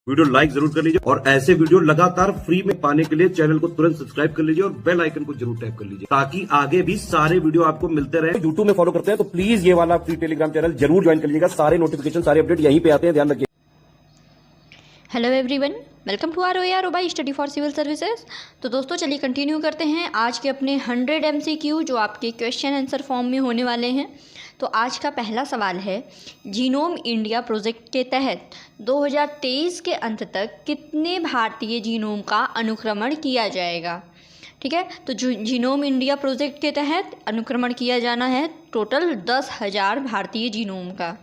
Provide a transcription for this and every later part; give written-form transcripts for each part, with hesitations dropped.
Video like जरूर कर लीजिए और ऐसे वीडियो लगातार फ्री में पाने के लिए चैनल को तुरंत सब्सक्राइब कर लीजिए और बेल आइकन को जरूर टैप कर लीजिए ताकि आगे भी सारे वीडियो आपको मिलते रहे। यूट्यूब में फॉलो करते हैं तो प्लीज ये वाला फ्री टेलीग्राम चैनल जरूर ज्वाइन कर लीजिएगा। सारे नोटिफिकेशन सारे अपडेट यहीं पे आते हैं, ध्यान रखिए। Hello everyone, welcome to R by study for civil services. तो दोस्तों चलिए कंटिन्यू करते हैं आज के अपने 100 MCQ जो आपके क्वेश्चन आंसर फॉर्म में होने वाले हैं। तो आज का पहला सवाल है, जीनोम इंडिया प्रोजेक्ट के तहत 2023 के अंत तक कितने भारतीय जीनोम का अनुक्रमण किया जाएगा। ठीक है, तो जो जीनोम इंडिया प्रोजेक्ट के तहत अनुक्रमण किया जाना है टोटल 10,000 भारतीय जीनोम का।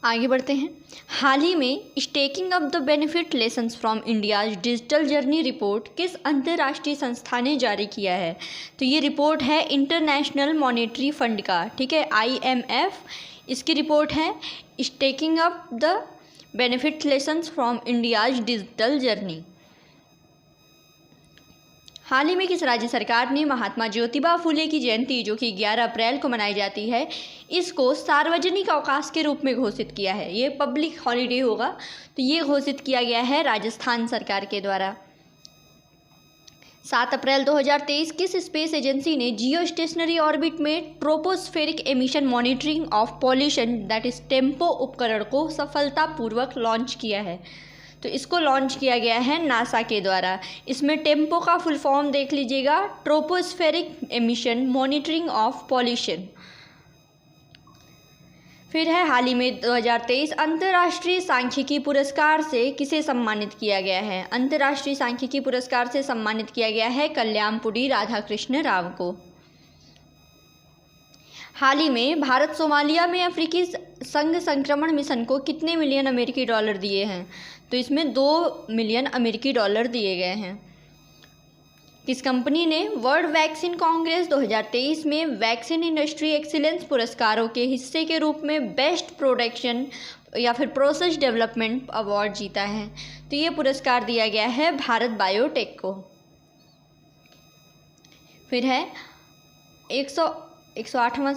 आगे बढ़ते हैं। हाल ही में staking up the benefit lessons from India's digital journey report किस अंतर्राष्ट्रीय संस्था ने जारी किया है। तो ये रिपोर्ट है इंटरनेशनल मॉनेटरी फंड का, ठीक है, IMF इसकी रिपोर्ट है stacking up the benefit lessons from India's digital journey. हाल ही में किस राज्य सरकार ने महात्मा ज्योतिबा फुले की जयंती जो कि 11 अप्रैल को मनाई जाती है इसको सार्वजनिक अवकाश के रूप में घोषित किया है। ये पब्लिक हॉलीडे होगा, तो ये घोषित किया गया है राजस्थान सरकार के द्वारा। 7 अप्रैल 2023 किस स्पेस एजेंसी ने जियो स्टेशनरी ऑर्बिट में tropospheric emission monitoring of pollution that is tempo उपकरण को सफलतापूर्वक लॉन्च किया है। तो इसको लॉन्च किया गया है नासा के द्वारा। इसमें टेम्पो का फुल फॉर्म देख लीजिएगा, tropospheric emission monitoring of pollution. फिर है हाल ही में 2023 अंतर्राष्ट्रीय सांख्यिकी पुरस्कार से किसे सम्मानित किया गया है। अंतर्राष्ट्रीय सांख्यिकी पुरस्कार से सम्मानित किया गया है कल्याणपुरी राधाकृष्ण राव को। हाल ही में भारत सोमालिया में अफ्रीकी संघ संक्रमण मिशन को कितने मिलियन अमेरिकी डॉलर दिए हैं। तो इसमें 2 मिलियन अमेरिकी डॉलर दिए गए हैं। किस कंपनी ने वर्ल्ड वैक्सीन कांग्रेस 2023 में वैक्सीन इंडस्ट्री एक्सीलेंस पुरस्कारों के हिस्से के रूप में बेस्ट प्रोडक्शन या फिर प्रोसेस डेवलपमेंट अवार्ड जीता है। तो ये पुरस्कार दिया गया है भारत बायोटेक को। फिर है 108वां।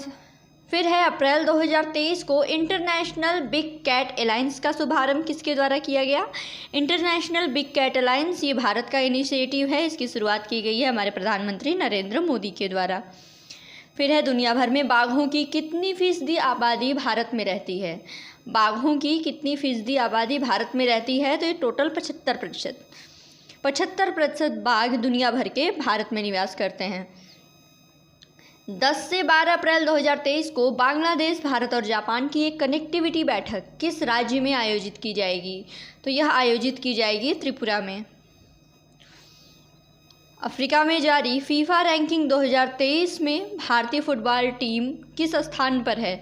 फिर है अप्रैल 2023 को इंटरनेशनल बिग कैट अलायंस का शुभारंभ किसके द्वारा किया गया। इंटरनेशनल बिग कैट अलायंस ये भारत का इनिशिएटिव है, इसकी शुरुआत की गई है हमारे प्रधानमंत्री नरेंद्र मोदी के द्वारा। फिर है दुनिया भर में बाघों की कितनी फीसदी आबादी भारत में रहती है। बाघों की कितनी फीसदी आबादी भारत में रहती है। तो ये टोटल 75%। 75% बाघ दुनिया भर के भारत में निवास करते हैं। 10 से 12 अप्रैल 2023 को बांग्लादेश, भारत और जापान की एक कनेक्टिविटी बैठक किस राज्य में आयोजित की जाएगी। तो यह आयोजित की जाएगी त्रिपुरा में। अफ्रीका में जारी फीफा रैंकिंग 2023 में भारतीय फुटबॉल टीम किस स्थान पर है।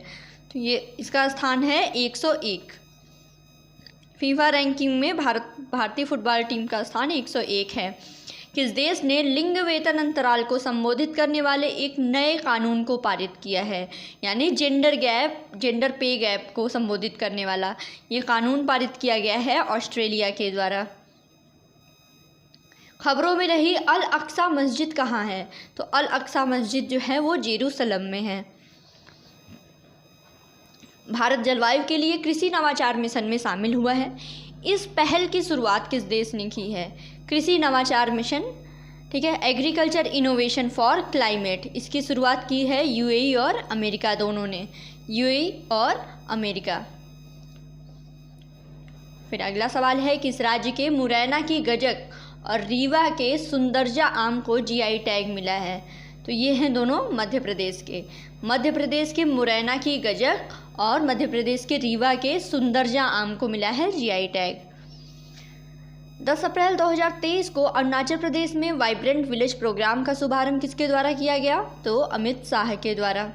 तो ये इसका स्थान है 101। फीफा रैंकिंग में भारतीय फुटबॉल टीम का स्थान 101 है। किस देश ने लिंग वेतन अंतराल को संबोधित करने वाले एक नए कानून को पारित किया है, यानी जेंडर पे गैप को संबोधित करने वाला ये कानून पारित किया गया है ऑस्ट्रेलिया के द्वारा। खबरों में रही अल अक्सा मस्जिद कहाँ है। तो अल अक्सा मस्जिद जो है वो जेरूसलम में है। भारत जलवायु के लिए कृषि नवाचार मिशन में शामिल हुआ है। इस पहल की शुरुआत किस देश ने की है। कृषि नवाचार मिशन, ठीक है, एग्रीकल्चर इनोवेशन फॉर क्लाइमेट, इसकी शुरुआत की है UAE और अमेरिका दोनों ने, UAE और अमेरिका। फिर अगला सवाल है, किस राज्य के मुरैना की गजक और रीवा के सुंदरजा आम को GI टैग मिला है। तो ये हैं दोनों मध्य प्रदेश के। मध्य प्रदेश के मुरैना की गजक और मध्य प्रदेश के रीवा के सुंदरजा आम को मिला है GI टैग। 10 अप्रैल 2023 को अरुणाचल प्रदेश में वाइब्रेंट विलेज प्रोग्राम का शुभारंभ किसके द्वारा किया गया। तो अमित शाह के द्वारा।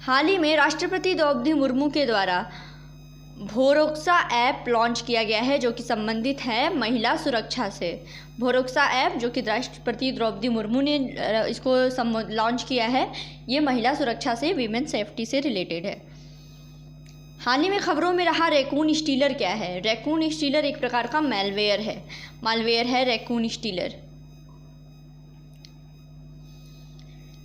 हाल ही में राष्ट्रपति द्रौपदी मुर्मू के द्वारा भरोसा ऐप लॉन्च किया गया है जो कि संबंधित है महिला सुरक्षा से। भरोसा ऐप जो कि राष्ट्रपति द्रौपदी मुर्मू ने इसको लॉन्च किया है, ये महिला सुरक्षा से, वीमेन सेफ्टी से रिलेटेड है। हाल ही में खबरों में रहा रैकून स्टीलर क्या है। रैकून स्टीलर एक प्रकार का मालवेयर है रैकून स्टीलर।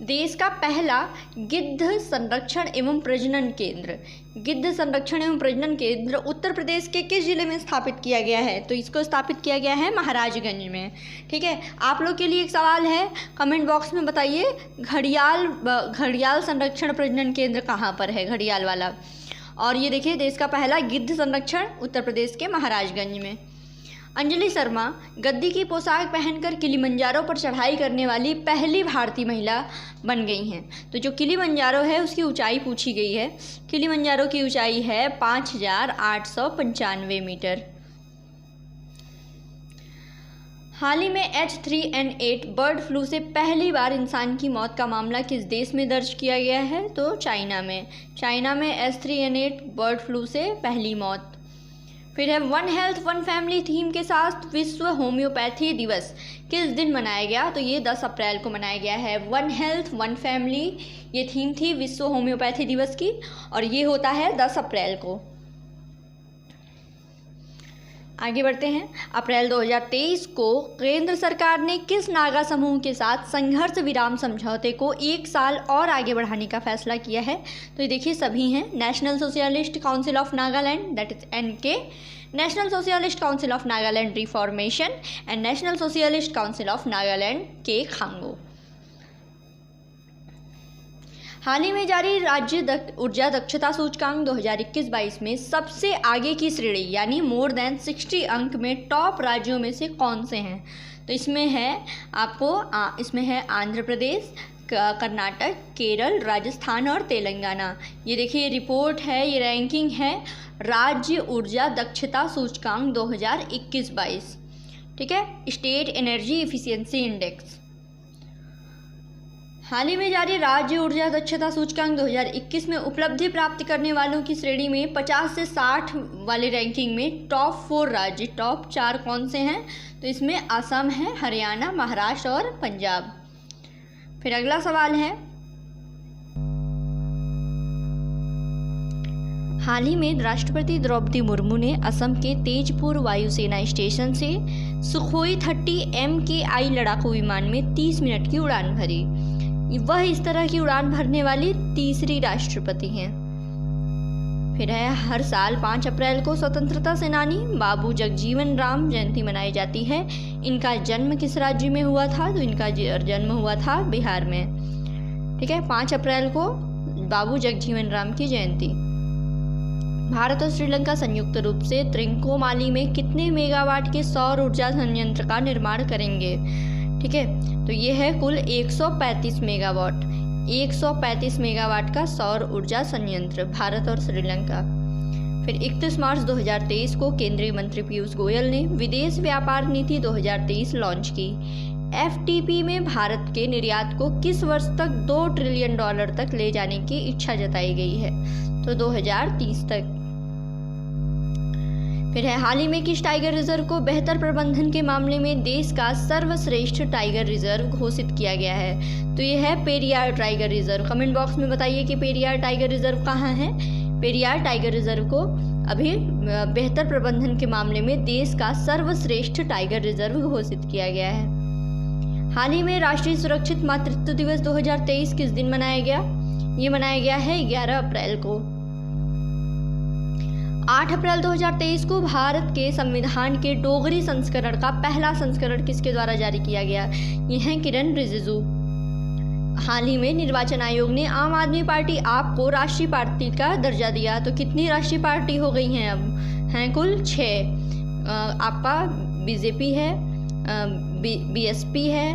देश का पहला गिद्ध संरक्षण एवं प्रजनन केंद्र, गिद्ध संरक्षण एवं प्रजनन केंद्र उत्तर प्रदेश के किस जिले में स्थापित किया गया है? तो इसको स्थापित किया गया है महाराजगंज में। ठीक है, आप लोग के लिए एक सवाल है, कमेंट बॉक्स में बताइए घड़ियाल संरक्षण प्रजनन केंद्र कहाँ पर है, घड़ियाल वाला। और ये देखिए, देश का पहला गिद्ध संरक्षण उत्तर प्रदेश के महाराजगंज में। अंजलि शर्मा गद्दी की पोशाक पहनकर किलिमंजारो पर चढ़ाई करने वाली पहली भारतीय महिला बन गई हैं। तो जो किलिमंजारो है उसकी ऊंचाई पूछी गई है। किलिमंजारो की ऊंचाई है 5895 मीटर। हाल ही में H3N8 बर्ड फ्लू से पहली बार इंसान की मौत का मामला किस देश में दर्ज किया गया है? तो चाइना में। चाइना में H3N8 बर्ड फ्लू से पहली मौत। फिर है one health one family theme के साथ विश्व होम्योपैथी दिवस किस दिन मनाया गया? तो ये 10 अप्रैल को मनाया गया है। वन हेल्थ वन फैमिली ये थीम थी विश्व होम्योपैथी दिवस की, और ये होता है 10 अप्रैल को। आगे बढ़ते हैं। अप्रैल 2023 को केंद्र सरकार ने किस नागा समूह के साथ संघर्ष विराम समझौते को 1 साल और आगे बढ़ाने का फैसला किया है? तो ये देखिए सभी हैं, national socialist council of Nagaland that is NK, national socialist council of Nagaland reformation and national socialist council of Nagaland के खांगो। हाल ही में जारी राज्य ऊर्जा दक्षता सूचकांक 2021-22 में सबसे आगे की श्रेणी यानी मोर देन 60 अंक में टॉप राज्यों में से कौन से हैं? तो इसमें है इसमें है आंध्र प्रदेश, कर्नाटक, केरल, राजस्थान और तेलंगाना। ये देखिए, ये रिपोर्ट है, ये रैंकिंग है राज्य ऊर्जा दक्षता सूचकांक 2021-22। ठीक है, स्टेट एनर्जी एफिशिएंसी इंडेक्स। हाल ही में जारी राज्य ऊर्जा दक्षता सूचकांक 2021 में उपलब्धि प्राप्त करने वालों की श्रेणी में 50 से 60 वाले रैंकिंग में टॉप 4 राज्य, टॉप 4 कौन से हैं? तो इसमें असम है, हरियाणा, महाराष्ट्र और पंजाब। फिर अगला सवाल है, हाल ही में राष्ट्रपति द्रौपदी मुर्मू ने असम के तेजपुर वायुसेना स्टेशन से सुखोई 30 MKI लड़ाकू विमान में 30 मिनट की उड़ान भरी। वह इस तरह की उड़ान भरने वाली तीसरी राष्ट्रपति हैं। फिर है, हर साल 5 अप्रैल को स्वतंत्रता सेनानी बाबू जगजीवन राम जयंती मनाई जाती है। इनका जन्म किस राज्य में हुआ था? तो इनका जन्म हुआ था बिहार में। ठीक है, 5 अप्रैल को बाबू जगजीवन राम की जयंती। भारत और श्रीलंका संयुक्त रूप से त्रिंकोमाली में कितने मेगावाट के सौर ऊर्जा संयंत्र का निर्माण करेंगे? ठीक है, तो ये है कुल 135 मेगावाट, 135 मेगावाट का सौर ऊर्जा संयंत्र भारत और श्रीलंका। फिर 31 मार्च 2023 को केंद्रीय मंत्री पीयूष गोयल ने विदेश व्यापार नीति 2023 लॉन्च की। FTP में भारत के निर्यात को किस वर्ष तक $2 ट्रिलियन तक ले जाने की इच्छा जताई गई है? तो 2030 तक। फिर है, हाल ही में किस टाइगर रिजर्व को बेहतर प्रबंधन के मामले में देश का सर्वश्रेष्ठ टाइगर रिजर्व घोषित किया गया है? तो ये है Periyar tiger reserve. Comment box में बताइए कि पेरियार टाइगर रिजर्व कहाँ है। पेरियार टाइगर रिजर्व को अभी बेहतर प्रबंधन के मामले में देश का सर्वश्रेष्ठ टाइगर रिजर्व घोषित किया गया है। हाल ही में राष्ट्रीय सुरक्षित मातृत्व दिवस 2023 किस दिन मनाया गया? ये मनाया गया है 11 अप्रैल को। 8 अप्रैल 2023 को भारत के संविधान के डोगरी संस्करण का पहला संस्करण किसके द्वारा जारी किया गया? ये हैं किरण रिजिजू। हाल ही में निर्वाचन आयोग ने आम आदमी पार्टी आप को राष्ट्रीय पार्टी का दर्जा दिया। तो कितनी राष्ट्रीय पार्टी हो गई हैं अब? हैं कुल 6। आपका BJP है, BSP है,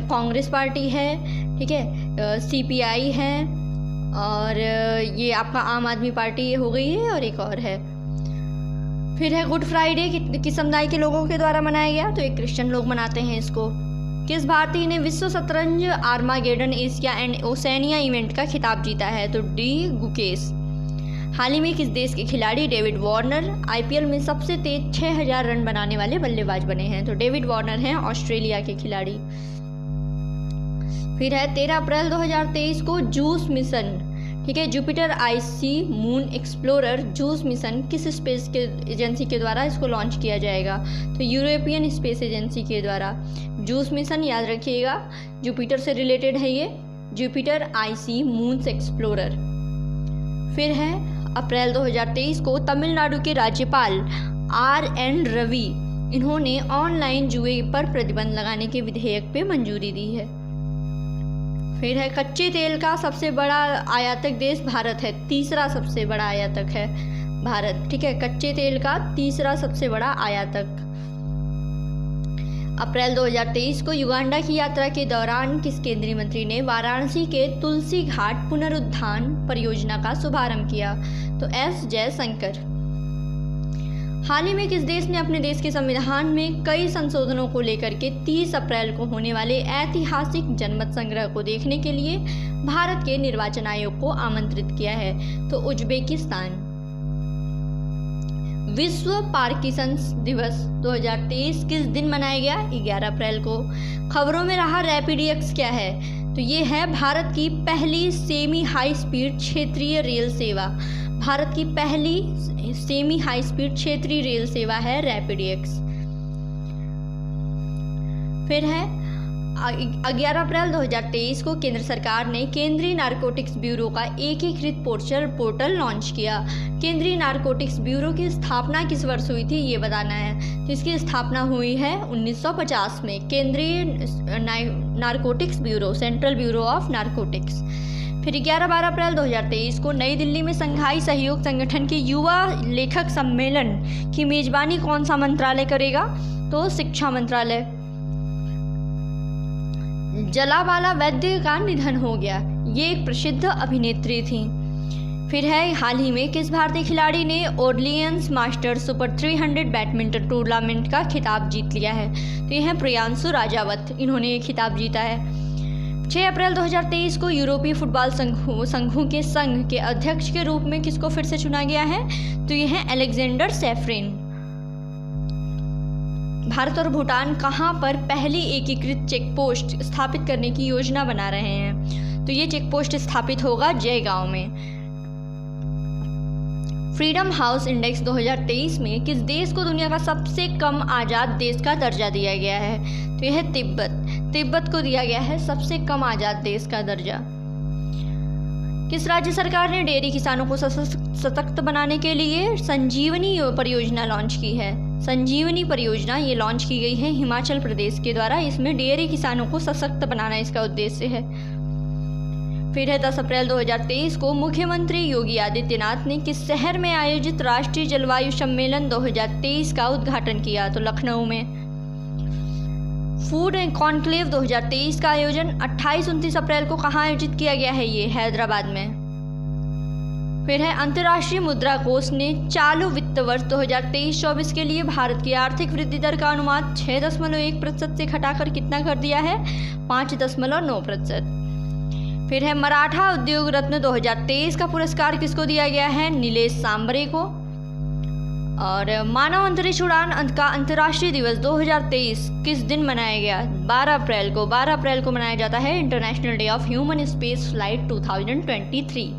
कांग्रेस पार्टी है, ठीक है, CPI है, और ये आपका आम आदमी पार्टी हो गई है, और एक और है। फिर है गुड फ्राइडे किस समुदाय के लोगों के द्वारा मनाया गया? तो एक क्रिश्चियन लोग मनाते हैं इसको। किस भारतीय ने विश्व शतरंज Armageddon Asia and Oceania event का खिताब जीता है? तो D. गुकेश। हाल ही में किस देश के खिलाड़ी डेविड वार्नर IPL में सबसे तेज 6000 रन बनाने वाले बल्लेबाज बने हैं? तो डेविड वार्नर हैं ऑस्ट्रेलिया के खिलाड़ी। फिर है 13 अप्रैल 2023 को जूस मिशन, ठीक है। Jupiter IC moon explorer juice mission किस स्पेस के एजेंसी के द्वारा इसको लॉन्च किया जाएगा? तो यूरोपियन स्पेस एजेंसी के द्वारा। जूस मिशन याद रखिएगा, जुपिटर से रिलेटेड है ये, जुपिटर आईसी मून एक्सप्लोरर। फिर है अप्रैल 2023 को तमिलनाडु के राज्यपाल RN रवि, इन्होंने ऑनलाइन जुए पर प्रतिबंध लगाने के विधेयक पे मंजूरी दी है। फिर है कच्चे तेल का सबसे बड़ा आयातक देश भारत है, तीसरा सबसे बड़ा आयातक है भारत। ठीक है, कच्चे तेल का तीसरा सबसे बड़ा आयातक। अप्रैल 2023 को युगांडा की यात्रा के दौरान किस केंद्रीय मंत्री ने वाराणसी के तुलसी घाट पुनरुत्थान परियोजना का शुभारंभ किया? तो S जयशंकर। हाल ही में किस देश ने अपने देश के संविधान में कई संशोधनों को लेकर के 30 अप्रैल को होने वाले ऐतिहासिक जनमत संग्रह को देखने के लिए भारत के निर्वाचन आयोग को आमंत्रित किया है? तो उज्बेकिस्तान। विश्व पार्किंसंस दिवस 2023 किस दिन मनाया गया? 11 अप्रैल को। खबरों में रहा रैपिडएक्स क्या है? तो ये है भारत की पहली सेमी हाई स्पीड क्षेत्रीय रेल सेवा। भारत की पहली सेमी हाई स्पीड क्षेत्रीय रेल सेवा है रैपिडएक्स। फिर है 11 अप्रैल 2023 को केंद्र सरकार ने केंद्रीय नारकोटिक्स ब्यूरो का एकीकृत पोर्टल लॉन्च किया। केंद्रीय नारकोटिक्स ब्यूरो की स्थापना किस वर्ष हुई थी ये बताना है। तो इसकी स्थापना हुई है 1950 में, केंद्रीय narcotics bureau, central bureau of narcotics. फिर 11-12 अप्रैल 2023 को नई दिल्ली में संघाई सहयोग संगठन के युवा लेखक सम्मेलन की मेजबानी कौन सा मंत्रालय करेगा? तो शिक्षा मंत्रालय। जलाबाला वैद्य का निधन हो गया, ये एक प्रसिद्ध अभिनेत्री थी। फिर है हाल ही में किस भारतीय खिलाड़ी ने Orleans masters super 300 badminton tournament का खिताब जीत लिया है? तो ये है प्रियांशु राजावत, इन्होंने ये खिताब जीता है। 6 अप्रैल 2023 को यूरोपीय फुटबॉल संघों के संघ के अध्यक्ष के रूप में किसको फिर से चुना गया है? तो ये है अलेक्जेंडर सेफरिन। भारत और भूटान कहाँ पर पहली एकीकृत चेक पोस्ट स्थापित करने की योजना बना रहे हैं? तो ये चेक पोस्ट स्थापित होगा जयगांव में। फ्रीडम हाउस इंडेक्स 2023 में किस देश को दुनिया का सबसे कम आज़ाद देश का दर्जा दिया गया है? तो यह है तिब्बत को दिया गया है सबसे कम आज़ाद देश का दर्जा। किस राज्य सरकार ने डेयरी किसानों को सशक्त बनाने के लिए संजीवनी परियोजना लॉन्च की है? संजीवनी परियोजना ये लॉन्च की गई है हिमाचल प्रदेश के द्वारा। इसमें डेयरी किसानों को सशक्त बनाना इसका उद्देश्य है। फिर है 10 अप्रैल 2023 को मुख्यमंत्री योगी आदित्यनाथ ने किस शहर में आयोजित राष्ट्रीय जलवायु सम्मेलन 2023 का उद्घाटन किया? तो लखनऊ में। फूड कॉन्क्लेव 2023 का आयोजन 28-29 अप्रैल को कहाँ आयोजित किया गया है? ये हैदराबाद में। फिर है अंतर्राष्ट्रीय मुद्रा कोष ने चालू वित्त वर्ष 2023-24 के लिए भारत की आर्थिक वृद्धि दर का अनुमान 6.1% से घटाकर कितना कर दिया है? 5.9%। फिर है मराठा उद्योग रत्न 2023 का पुरस्कार किसको दिया गया है? नीलेश सांबरे को। और मानव अंतरिक्ष उड़ान का अंतर्राष्ट्रीय दिवस 2023 किस दिन मनाया गया? 12 अप्रैल को। 12 अप्रैल को मनाया जाता है international day of human space flight 2023।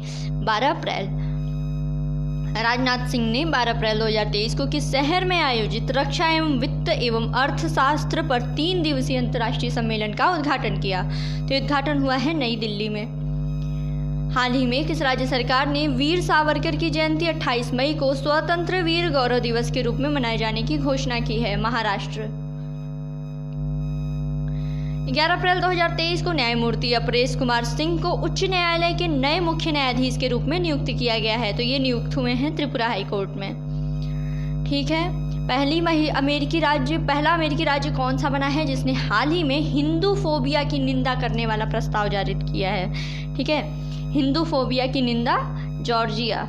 12 अप्रैल। राजनाथ सिंह ने 12 अप्रैल 2023 को किस शहर में आयोजित रक्षा एवं वित्त एवं अर्थशास्त्र पर 3 दिवसीय अंतर्राष्ट्रीय सम्मेलन का उद्घाटन किया? तो उद्घाटन हुआ है नई दिल्ली में। हाल ही में किस राज्य सरकार ने वीर सावरकर की जयंती 28 मई को स्वतंत्र वीर गौरव दिवस के रूप में मनाए जाने की घोषणा की है? महाराष्ट्र। 11 अप्रैल 2023 को न्यायमूर्ति अपरेश कुमार सिंह को उच्च न्यायालय के नए मुख्य न्यायाधीश के रूप में नियुक्त किया गया है। तो ये नियुक्त हुए हैं त्रिपुरा हाई कोर्ट में। ठीक है, पहला अमेरिकी राज्य कौन सा बना है जिसने हाल ही में हिंदू फोबिया की निंदा करने वाला प्रस्ताव जारी किया है? ठीक है, हिंदू फोबिया की निंदा जॉर्जिया।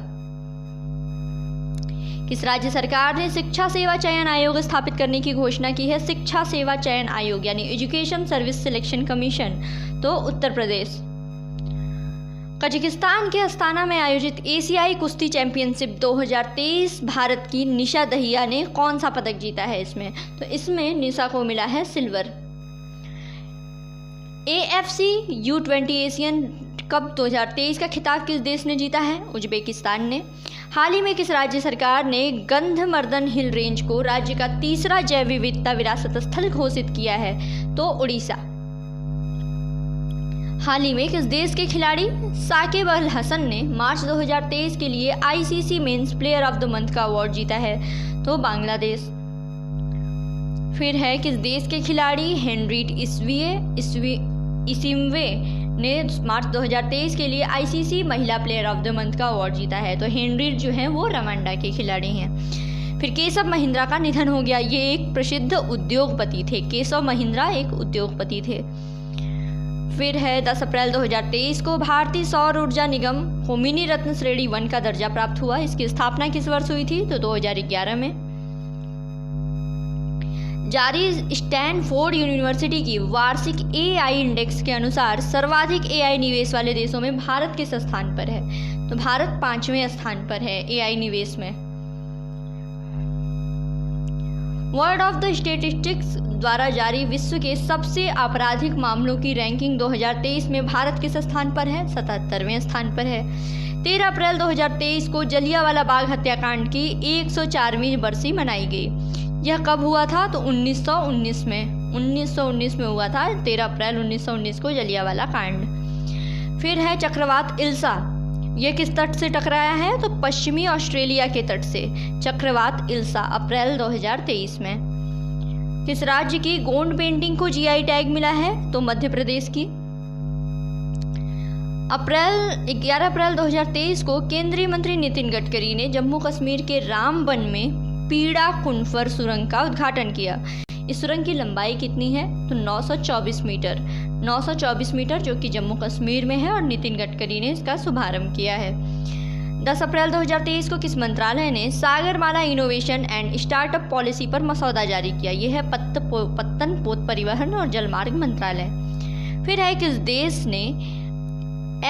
किस राज्य सरकार ने शिक्षा सेवा चयन आयोग स्थापित करने की घोषणा की है? शिक्षा सेवा चयन आयोग यानी एजुकेशन सर्विस सिलेक्शन कमीशन। तो उत्तर प्रदेश। कजाकिस्तान के अस्ताना में आयोजित एशियाई कुश्ती चैंपियनशिप 2023 भारत की निशा दहिया ने कौन सा पदक जीता है इसमें? तो इसमें निशा को मिला है silver. AFC U20 Asian cup 2023 का खिताब किस देश ने जीता है? उज्बेकिस्तान ने। हाल ही में किस राज्य सरकार ने गंधमर्दन हिल रेंज को राज्य का तीसरा जैव विविधता विरासत स्थल घोषित किया है? तो उड़ीसा। हाल ही में किस देश के खिलाड़ी साकिब अल हसन ने मार्च 2023 के लिए ICC men's player of the month का अवार्ड जीता है? तो बांग्लादेश। फिर है किस देश के खिलाड़ी हेनरीट इसिम्वे ने मार्च 2023 के लिए आईसीसी महिला प्लेयर ऑफ द मंथ का अवार्ड जीता है? तो हेनरीट जो है वो रवांडा के खिलाड़ी हैं। फिर केशव महिंद्रा का निधन हो गया। ये एक प्रसिद्ध उद्योगपति थे। केशव महिंद्रा एक उद्योगपति थे। फिर है 10 अप्रैल 2023 को भारतीय सौर ऊर्जा निगम को मिनी रत्न श्रेणी 1 का दर्जा प्राप्त हुआ। इसकी स्थापना किस वर्ष हुई थी? तो 2011 में। जारी स्टैनफोर्ड यूनिवर्सिटी की वार्षिक AI इंडेक्स के अनुसार सर्वाधिक AI निवेश वाले देशों में भारत किस स्थान पर है? तो भारत 5वें स्थान पर है AI निवेश में। वर्ल्ड ऑफ द स्टेटिस्टिक्स द्वारा जारी विश्व के सबसे आपराधिक मामलों की रैंकिंग 2023 में भारत किस स्थान पर है? 77वें स्थान पर है। 13 अप्रैल 2023 को जलियांवाला बाग हत्याकांड की 104वीं बरसी मनाई गई। यह कब हुआ था? तो 1919 में हुआ था। 13 अप्रैल 1919 को जलियांवाला कांड। फिर है चक्रवात इल्सा। यह किस तट से टकराया है? तो पश्चिमी ऑस्ट्रेलिया के तट से चक्रवात इल्सा अप्रैल 2023 में। किस राज्य की गोंड पेंटिंग को GI टैग मिला है? तो मध्य प्रदेश की। 11 अप्रैल 2023 को केंद्रीय मंत्री नितिन गडकरी ने जम्मू कश्मीर के रामबन में पीड़ा कुनफर सुरंग का उद्घाटन किया। इस सुरंग की लंबाई कितनी है? तो 924 मीटर। 924 मीटर जो कि जम्मू कश्मीर में है और नितिन गडकरी ने इसका शुभारंभ किया है। 10 अप्रैल 2023 को किस मंत्रालय ने Sagarmala innovation and startup policy पर मसौदा जारी किया? यह है पत्तन पोत परिवहन और जलमार्ग मंत्रालय। फिर है किस देश ने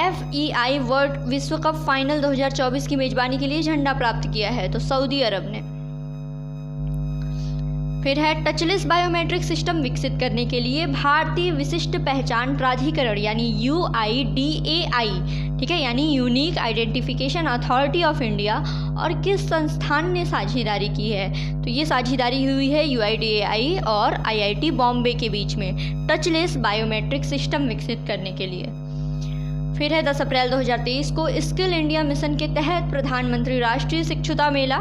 FEI वर्ल्ड विश्व कप फाइनल 2024 की मेजबानी के लिए झंडा प्राप्त किया है? तो सऊदी अरब ने। फिर है टचलेस बायोमेट्रिक सिस्टम विकसित करने के लिए भारतीय विशिष्ट पहचान प्राधिकरण यानी UIDAI, ठीक है, यानी unique identification authority of India और किस संस्थान ने साझेदारी की है? तो ये साझेदारी हुई है UIDAI और IIT बॉम्बे के बीच में टचलेस बायोमेट्रिक सिस्टम विकसित करने के लिए। फिर है 10 अप्रैल 2023 को स्किल इंडिया मिशन के तहत प्रधानमंत्री राष्ट्रीय शिक्षुता मेला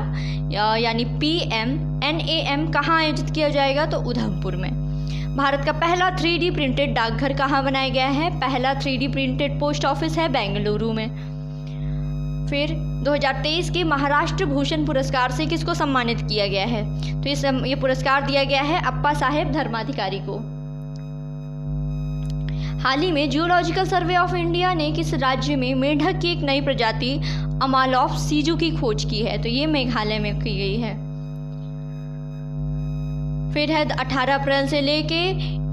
यानी PMNAM कहाँ आयोजित किया जाएगा? तो उधमपुर में। भारत का पहला 3D प्रिंटेड डाकघर कहाँ बनाया गया है? पहला 3D प्रिंटेड पोस्ट ऑफिस है बेंगलुरु में। फिर 2023 के महाराष्ट्र भूषण पुरस्कार से किसको सम्मानित किया गया है? तो ये पुरस्कार दिया गया है अप्पा साहेब धर्माधिकारी को। हाल ही में जियोलॉजिकल सर्वे ऑफ इंडिया ने किस राज्य में मेंढक की एक नई प्रजाति अमालॉफ सीजू की खोज की है? तो ये मेघालय में की गई है। फिर है 18 अप्रैल से लेके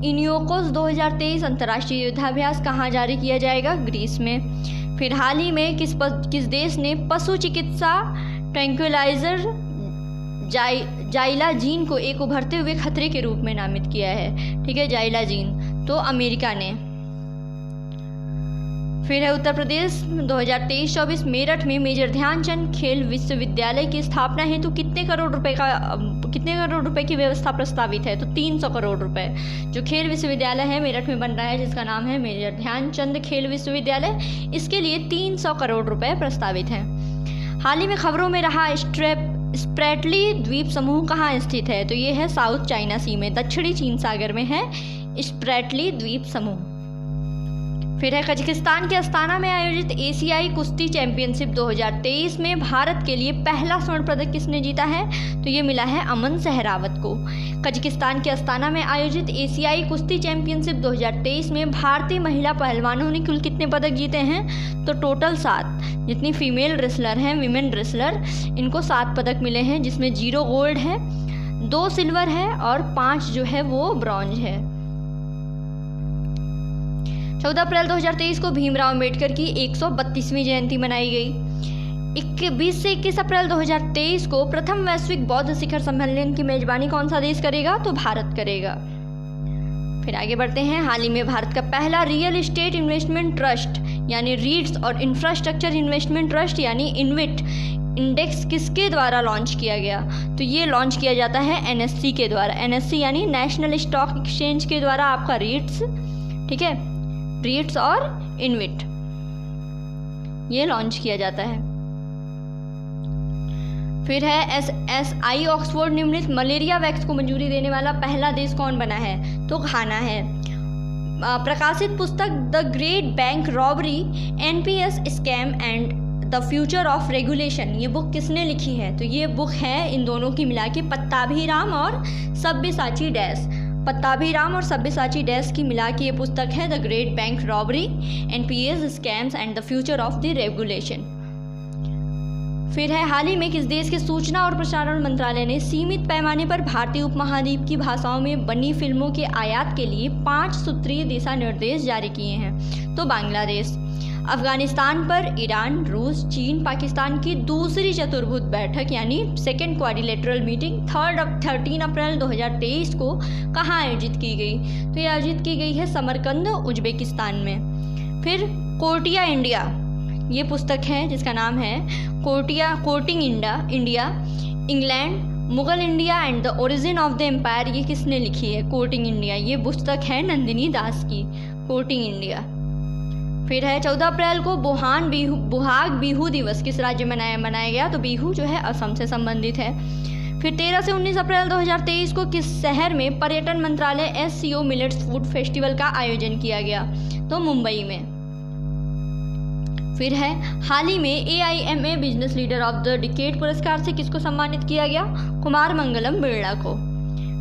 इनियोकोस 2023 अंतर्राष्ट्रीय युद्धाभ्यास कहाँ जारी किया जाएगा? ग्रीस में। फिर हाल ही में किस देश ने पशु चिकित्सा ट्रैंक्विलाइजर जाइलाजीन को एक उभरते हुए खतरे के रूप में नामित किया है? ठीक है, जाइलाजीन। तो अमेरिका ने। फिर है उत्तर प्रदेश 2023-24 मेरठ में मेजर ध्यानचंद खेल विश्वविद्यालय की स्थापना हेतु कितने करोड़ रुपए की व्यवस्था प्रस्तावित है? तो 300 करोड़ रुपए। जो खेल विश्वविद्यालय है मेरठ में बन रहा है जिसका नाम है मेजर ध्यानचंद खेल विश्वविद्यालय, इसके लिए 300 करोड़ रुपए प्रस्तावित हैं। हाल ही में खबरों में रहा स्प्रैटली द्वीप समूह कहाँ स्थित है? तो ये है साउथ चाइना सी में, दक्षिणी चीन सागर में है स्प्रैटली द्वीप समूह। फिर है कजाकिस्तान के अस्ताना में आयोजित एशियाई कुश्ती चैंपियनशिप 2023 में भारत के लिए पहला स्वर्ण पदक किसने जीता है? तो ये मिला है अमन सहरावत को। कजाकिस्तान के अस्ताना में आयोजित एशियाई कुश्ती चैंपियनशिप 2023 में भारतीय महिला पहलवानों ने कुल कितने पदक जीते हैं? तो टोटल 7। जितनी फीमेल रेसलर हैं, विमेन रेसलर, इनको 7 पदक मिले हैं, जिसमें 0 गोल्ड है, 2 सिल्वर है और 5 जो है वो ब्रॉन्ज है। 14 अप्रैल 2023 को भीमराव अंबेडकर की 132वीं जयंती मनाई गई। 20 से 21 अप्रैल 2023 को प्रथम वैश्विक बौद्ध शिखर सम्मेलन की मेजबानी कौन सा देश करेगा? तो भारत करेगा। फिर आगे बढ़ते हैं। हाल ही में भारत का पहला रियल एस्टेट इन्वेस्टमेंट ट्रस्ट यानी रीट्स और इंफ्रास्ट्रक्चर इन्वेस्टमेंट ट्रस्ट यानी इन्विट इंडेक्स किसके द्वारा लॉन्च किया गया? तो ये लॉन्च किया जाता है एनएससी के द्वारा। एनएससी यानी नेशनल स्टॉक एक्सचेंज के द्वारा आपका रीट्स, ठीक है, रीट्स और इन्विट ये लॉन्च किया जाता है। फिर है SSI ऑक्सफोर्ड निर्मित मलेरिया वैक्स को मंजूरी देने वाला पहला देश कौन बना है? तो घाना है। प्रकाशित पुस्तक the great bank robbery, NPS scam and the future of regulation, ये बुक किसने लिखी है? तो ये बुक है इन दोनों की मिला के पत्ताभीराम और सब्यसाची डैश। पत्ताभीराम और सब्यसाची डैश की मिला के ये पुस्तक है the great bank robbery, NPS scams and the future of the regulation. फिर है हाल ही में किस देश के सूचना और प्रसारण मंत्रालय ने सीमित पैमाने पर भारतीय उपमहाद्वीप की भाषाओं में बनी फिल्मों के आयात के लिए 5 सूत्रीय दिशा निर्देश जारी किए हैं? तो बांग्लादेश। अफगानिस्तान पर ईरान, रूस, चीन, पाकिस्तान की दूसरी चतुर्भुज बैठक यानी सेकेंड क्वाड्रिलेटरल मीटिंग 13 अप्रैल 2023 को कहाँ आयोजित की गई? तो ये आयोजित की गई है समरकंद, उज्बेकिस्तान में। फिर कोर्टिया इंडिया, ये पुस्तक है जिसका नाम है courting India, England, Mughal India and the origin of the empire, ये किसने लिखी है? कोर्टिंग इंडिया, ये पुस्तक है नंदिनी दास की, कोर्टिंग इंडिया। फिर है 14 अप्रैल को बोहाग बिहू दिवस किस राज्य में मनाया गया? तो बिहू जो है असम से संबंधित है। फिर 13 से 19 अप्रैल 2023 को किस शहर में पर्यटन मंत्रालय SCO मिलेट्स फूड फेस्टिवल का आयोजन किया गया? तो मुंबई में। फिर है हाल ही में AIMA business leader of the decade पुरस्कार से किसको सम्मानित किया गया? कुमार मंगलम बिरला को।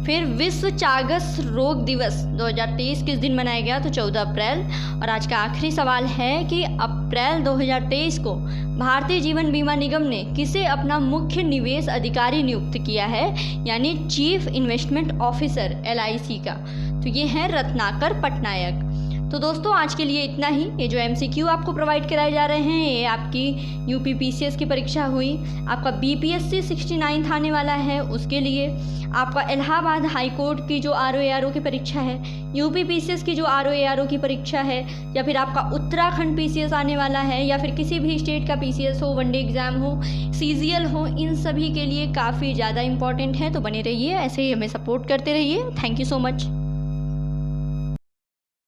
फिर विश्व चागस रोग दिवस 2023 किस दिन मनाया गया? तो 14 अप्रैल। और आज का आखिरी सवाल है कि अप्रैल 2023 को भारतीय जीवन बीमा निगम ने किसे अपना मुख्य निवेश अधिकारी नियुक्त किया है, यानी चीफ इन्वेस्टमेंट ऑफिसर LIC का? तो ये है रत्नाकर पटनायक। तो दोस्तों आज के लिए इतना ही। ये जो MCQ आपको प्रोवाइड कराए जा रहे हैं ये आपकी UP PCS की परीक्षा हुई, आपका BPSC 69 आने वाला है उसके लिए, आपका इलाहाबाद हाई कोर्ट की जो RO ARO की परीक्षा है, UP PCS की जो RO ARO की परीक्षा है, या फिर आपका उत्तराखंड PCS आने वाला है, या फिर किसी भी स्टेट का PCS हो, वनडे एग्ज़ाम हो, CGL हो, इन सभी के लिए काफ़ी ज़्यादा इंपॉर्टेंट है। तो बने रहिए, ऐसे ही हमें सपोर्ट करते रहिए। Thank you so much.